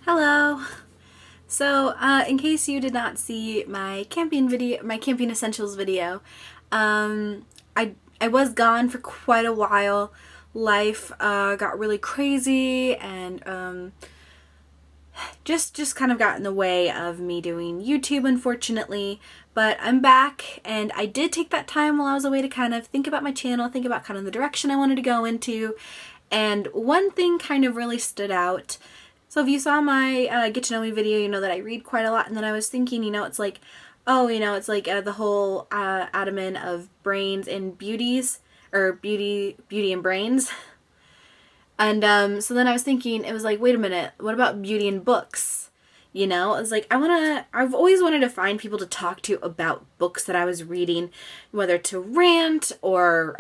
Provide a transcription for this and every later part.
Hello. So, in case you did not see my camping video, my camping essentials video, I was gone for quite a while. Life got really crazy, and just kind of got in the way of me doing YouTube, unfortunately. But I'm back, and I did take that time while I was away to kind of think about my channel, think about kind of the direction I wanted to go into. And one thing kind of really stood out. So if you saw my Get to Know Me video, you know that I read quite a lot, and then I was thinking, it's like, the whole adamant of brains and beauties, or beauty and brains. And so then I was thinking, it was like, wait a minute, what about beauty and books? It was like, I've always wanted to find people to talk to about books that I was reading, whether to rant or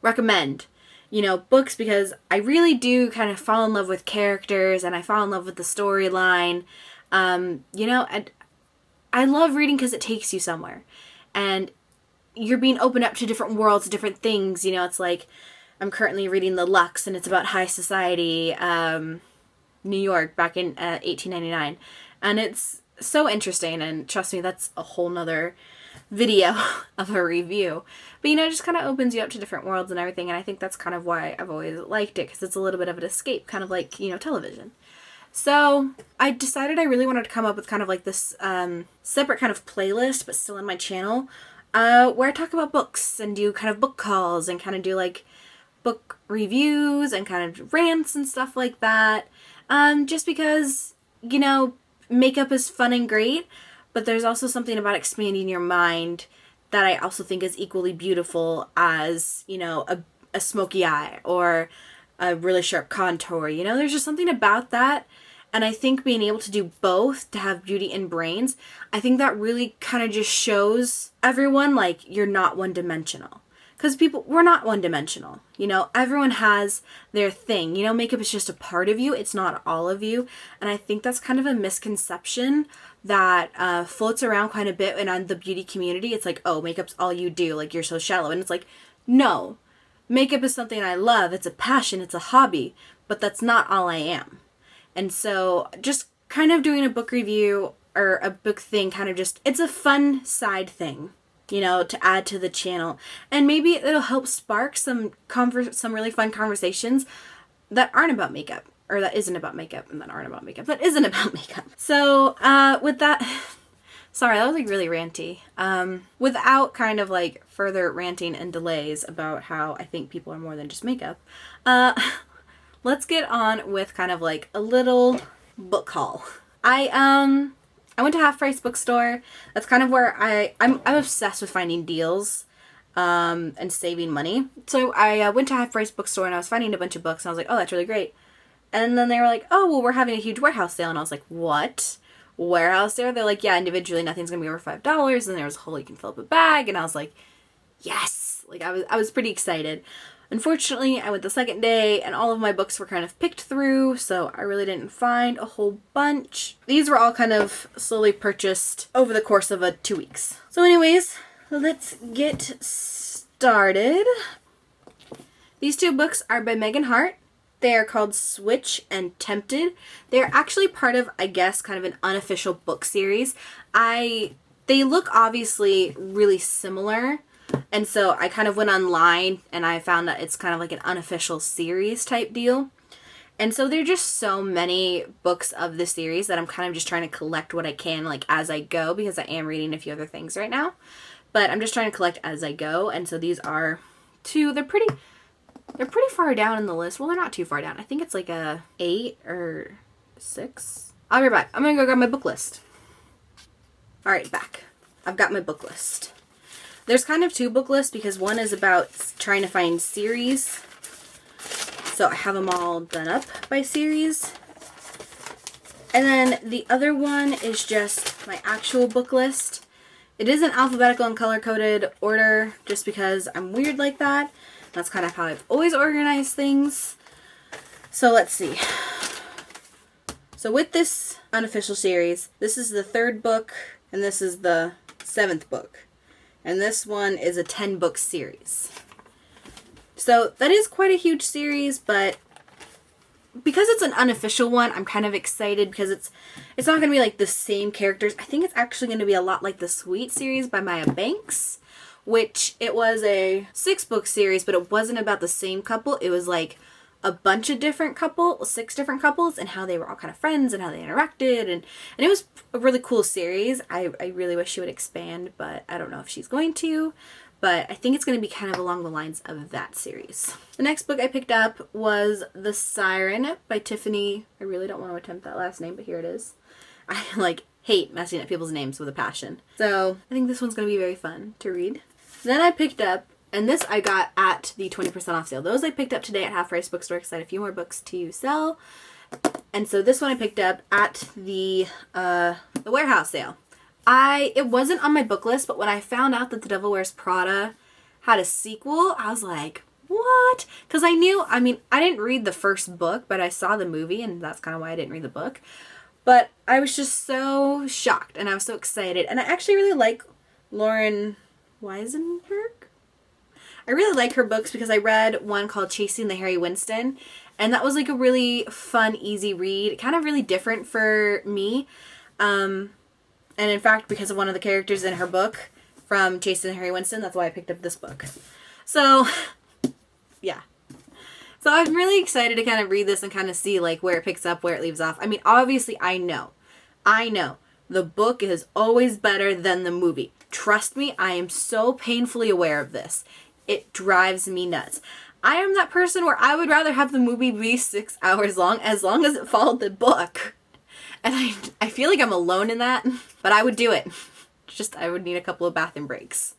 recommend. Books, because I really do kind of fall in love with characters, and I fall in love with the storyline. And I love reading because it takes you somewhere. And you're being opened up to different worlds, different things. It's like, I'm currently reading The Lux, and it's about high society, New York back in 1899. And it's so interesting, and trust me, that's a whole nother video of a review. But it just kind of opens you up to different worlds and everything, and I think that's kind of why I've always liked it, because it's a little bit of an escape, kind of like, television. So I decided I really wanted to come up with kind of like this separate kind of playlist, but still in my channel, where I talk about books and do kind of book calls and kind of do like book reviews and kind of rants and stuff like that. Just because, makeup is fun and great, but there's also something about expanding your mind that I also think is equally beautiful as, a smoky eye or a really sharp contour. There's just something about that. And I think being able to do both, to have beauty and brains, I think that really kind of just shows everyone like you're not one-dimensional. Because we're not one-dimensional. Everyone has their thing. Makeup is just a part of you. It's not all of you. And I think that's kind of a misconception that floats around quite a bit. And on the beauty community, it's like, oh, makeup's all you do. Like, you're so shallow. And it's like, no. Makeup is something I love. It's a passion. It's a hobby. But that's not all I am. And so just kind of doing a book review or a book thing, kind of just, it's a fun side thing, to add to the channel. And maybe it'll help spark some really fun conversations that aren't about makeup, or that isn't about makeup, and that aren't about makeup, that isn't about makeup. So, with that, sorry, that was like really ranty. Without kind of like further ranting and delays about how I think people are more than just makeup, let's get on with kind of like a little book haul. I went to Half Price Bookstore. That's kind of where I'm obsessed with finding deals and saving money. So I went to Half Price Bookstore, and I was finding a bunch of books, and I was like, oh, that's really great. And then they were like, oh, well, we're having a huge warehouse sale. And I was like, what? Warehouse sale? They're like, yeah, individually nothing's going to be over $5. And there was a whole, you can fill up a bag. And I was like, yes! Like, I was pretty excited. Unfortunately, I went the second day, and all of my books were kind of picked through, so I really didn't find a whole bunch. These were all kind of slowly purchased over the course of 2 weeks. So anyways, let's get started. These two books are by Megan Hart. They are called Switch and Tempted. They're actually part of, I guess, kind of an unofficial book series. They look obviously really similar. And so I kind of went online, and I found that it's kind of like an unofficial series type deal. And so there are just so many books of the series that I'm kind of just trying to collect what I can, like, as I go, because I am reading a few other things right now. But I'm just trying to collect as I go. And so these are two, they're pretty far down in the list. Well, they're not too far down. I think it's like a 8 or 6. I'll be right back. I'm going to go grab my book list. All right, back. I've got my book list. There's kind of two book lists, because one is about trying to find series. So I have them all done up by series. And then the other one is just my actual book list. It is in alphabetical and color-coded order, just because I'm weird like that. That's kind of how I've always organized things. So let's see. So with this unofficial series, this is the 3rd book, and this is the 7th book. And this one is a 10-book series. So that is quite a huge series, but because it's an unofficial one, I'm kind of excited because it's not going to be like the same characters. I think it's actually going to be a lot like the Sweet series by Maya Banks, which it was a 6-book series, but it wasn't about the same couple. It was like a bunch of different 6 different couples, and how they were all kind of friends and how they interacted, and it was a really cool series. I really wish she would expand, but I don't know if she's going to. But I think it's going to be kind of along the lines of that series. The next book I picked up was The Siren by Tiffany. I really don't want to attempt that last name, but here it is. I hate messing up people's names with a passion. So I think this one's going to be very fun to read. Then I picked up, and this I got at the 20% off sale. Those I picked up today at Half Price Bookstore because I had a few more books to sell. And so this one I picked up at the warehouse sale. It wasn't on my book list, but when I found out that The Devil Wears Prada had a sequel, I was like, what? Because I didn't read the first book, but I saw the movie, and that's kind of why I didn't read the book. But I was just so shocked, and I was so excited. And I actually really like Lauren Weisberger. I really like her books because I read one called Chasing the Harry Winston, and that was like a really fun, easy read, kind of really different for me. And in fact, because of one of the characters in her book from Chasing Harry Winston, that's why I picked up this book. So, yeah. So I'm really excited to kind of read this and kind of see where it picks up, where it leaves off. I mean, obviously, I know. The book is always better than the movie. Trust me, I am so painfully aware of this. It drives me nuts. I am that person where I would rather have the movie be 6 hours long as it followed the book. And I feel like I'm alone in that, but I would do it. I would need a couple of bathroom breaks.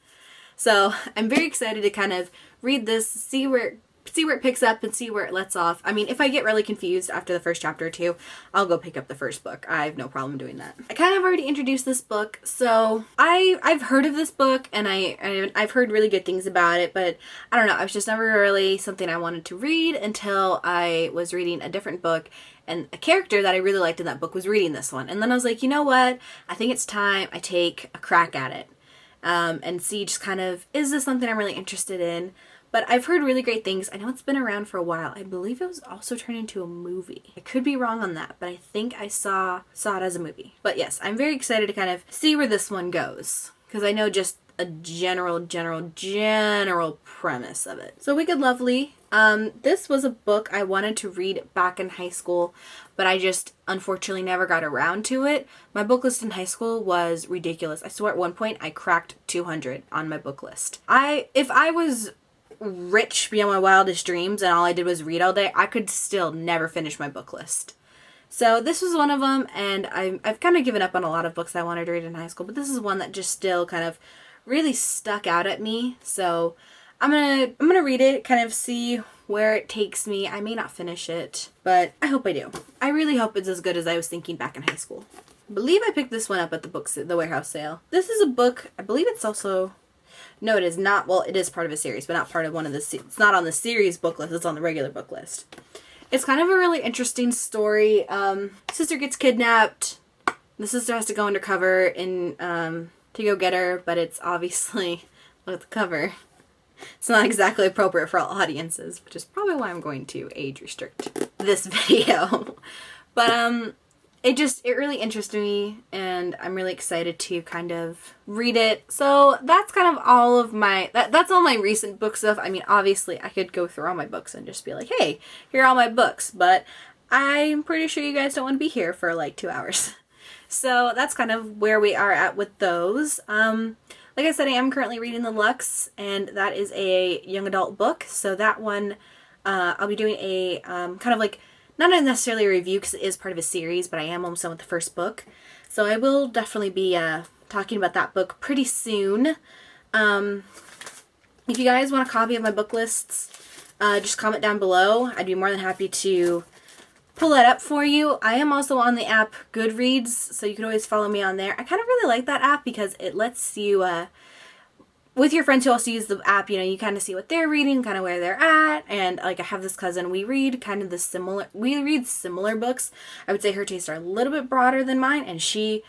So I'm very excited to kind of read this, see where it picks up and see where it lets off. I mean, if I get really confused after the first chapter or two, I'll go pick up the first book. I have no problem doing that. I kind of already introduced this book, so I've heard of this book, and I've heard really good things about it, but I don't know, it was just never really something I wanted to read until I was reading a different book, and a character that I really liked in that book was reading this one. And then I was like, you know what? I think it's time I take a crack at it, and see just kind of, is this something I'm really interested in? But I've heard really great things. I know it's been around for a while. I believe it was also turned into a movie. I could be wrong on that, but I think I saw it as a movie. But yes, I'm very excited to kind of see where this one goes, because I know just a general premise of it. So Wicked Lovely. This was a book I wanted to read back in high school, but I just unfortunately never got around to it. My book list in high school was ridiculous. I swear at one point I cracked 200 on my book list. If I was rich beyond my wildest dreams and all I did was read all day, I could still never finish my book list. So this was one of them, and I've kind of given up on a lot of books I wanted to read in high school, but this is one that just still kind of really stuck out at me. So I'm gonna read it, kind of see where it takes me. I may not finish it, but I hope I do. I really hope it's as good as I was thinking back in high school. I believe I picked this one up at the warehouse sale. This is a book, I believe it's also, no, it is not. Well, it is part of a series, but not part of one of the, it's not on the series book list, it's on the regular book list. It's kind of a really interesting story. Sister gets kidnapped. The sister has to go undercover to go get her, but it's obviously, look at the cover. It's not exactly appropriate for all audiences, which is probably why I'm going to age restrict this video. But it really interested me, and I'm really excited to kind of read it. So that's kind of all of my, that's all my recent book stuff. I mean, obviously I could go through all my books and just be like, hey, here are all my books, but I'm pretty sure you guys don't want to be here for like 2 hours. So that's kind of where we are at with those. Like I said, I am currently reading The Luxe, and that is a young adult book. So that one, I'll be doing a kind of like, not necessarily a review because it is part of a series, but I am almost done with the first book. So I will definitely be talking about that book pretty soon. If you guys want a copy of my book lists, just comment down below. I'd be more than happy to pull that up for you. I am also on the app Goodreads, so you can always follow me on there. I kind of really like that app because it lets you, with your friends who also use the app, you know, you kind of see what they're reading, kind of where they're at. And like I have this cousin, we read similar books. I would say her tastes are a little bit broader than mine, and she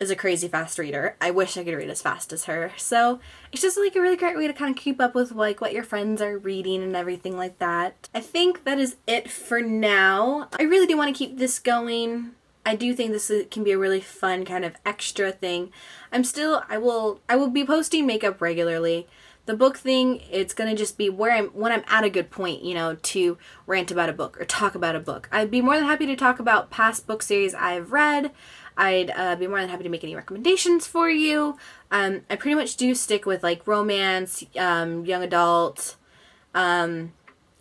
is a crazy fast reader. I wish I could read as fast as her. So it's just like a really great way to kind of keep up with like what your friends are reading and everything like that. I think that is it for now. I really do want to keep this going. I do think this can be a really fun kind of extra thing. I will be posting makeup regularly. The book thing, it's going to just be when I'm at a good point, you know, to rant about a book or talk about a book. I'd be more than happy to talk about past book series I've read. I'd be more than happy to make any recommendations for you. I pretty much do stick with like romance, young adult, kind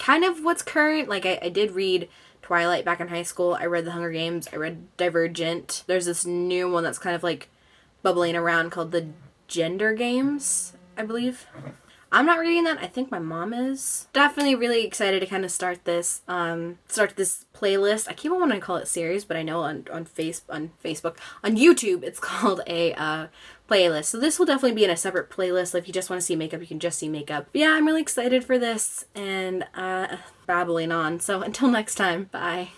of what's current. Like I did read Twilight back in high school. I read The Hunger Games. I read Divergent. There's this new one that's kind of like bubbling around called The Gender Games, I believe. I'm not reading that. I think my mom is. Definitely really excited to kind of start this playlist. I keep on wanting to call it series, but I know on Facebook, on YouTube, it's called a playlist. So this will definitely be in a separate playlist. If you just want to see makeup, you can just see makeup. But yeah, I'm really excited for this and babbling on. So until next time, bye.